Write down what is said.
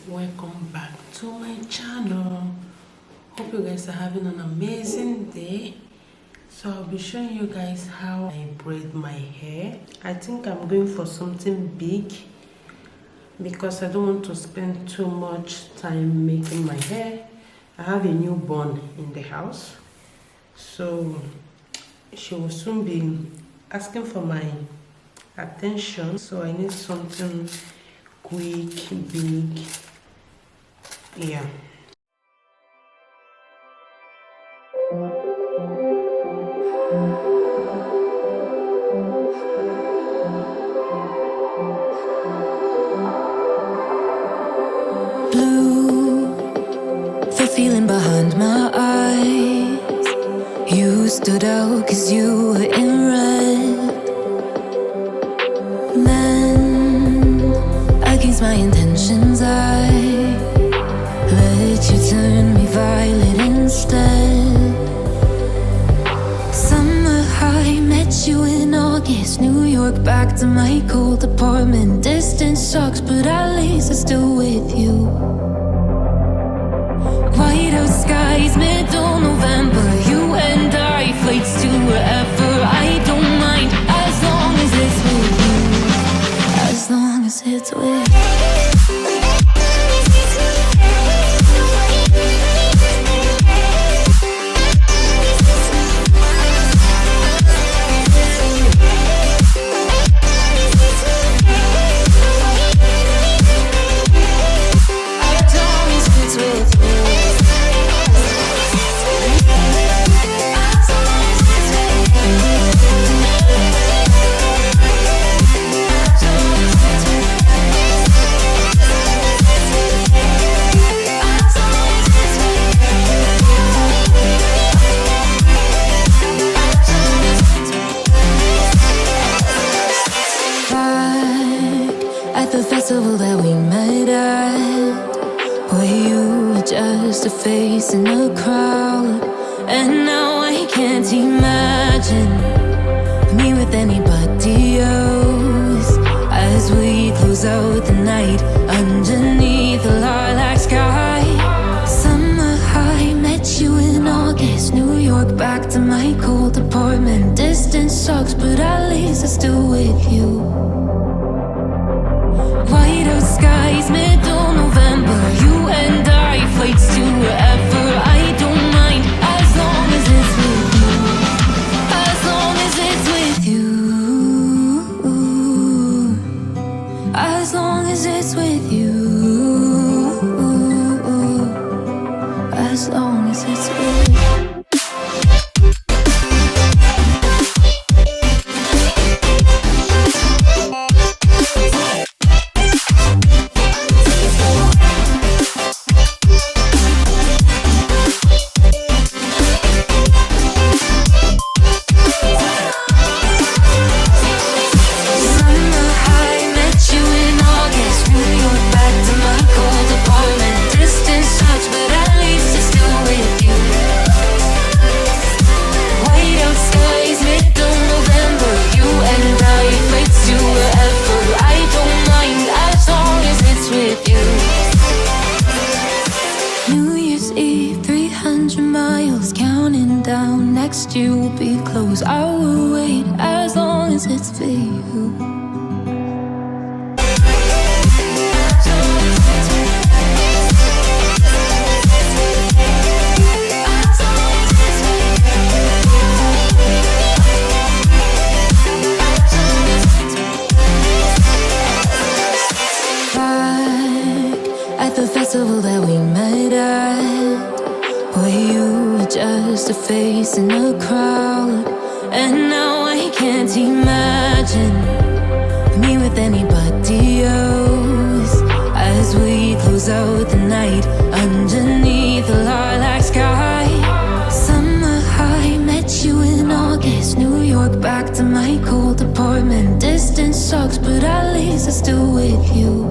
welcome back to my channel. Hope you guys are having an amazing day. So I'll be showing you guys how I braid my hair. I think I'm going for something big because I don't want to spend too much time making my hair. I have a newborn in the house, so she will soon be asking for my attention, so I need something quick, big. Yeah. Blue, the feeling behind my eyes. You stood out 'cause you were in red. Then, against my intentions, I let you turn me violet instead. Summer high, met you in August. New York, back to my cold apartment. Distance sucks, but at least I'm still with you. White out skies, middle November. You and I, flights to wherever. I don't mind, as long as it's with you. As long as it's with you. That we met at, where you were just a face in a crowd. And now I can't imagine me with anybody else. As we close out the night underneath the lilac sky. Summer high, met you in August. New York, back to my cold apartment. Distance sucks, but at least I'm still with you. White out skies, middle November. You and I, flights to wherever. I don't mind, as long as it's with you. As long as it's with you. As long as it's with you. As long as it's with you. Next year will be close. I will wait as long as it's for you. Back at the festival that we met at, where you were just a face in a crowd. And now I can't imagine me with anybody else. As we close out the night underneath the lilac sky. Summer high, met you in August. New York, back to my cold apartment. Distance sucks, but at least I'm still with you.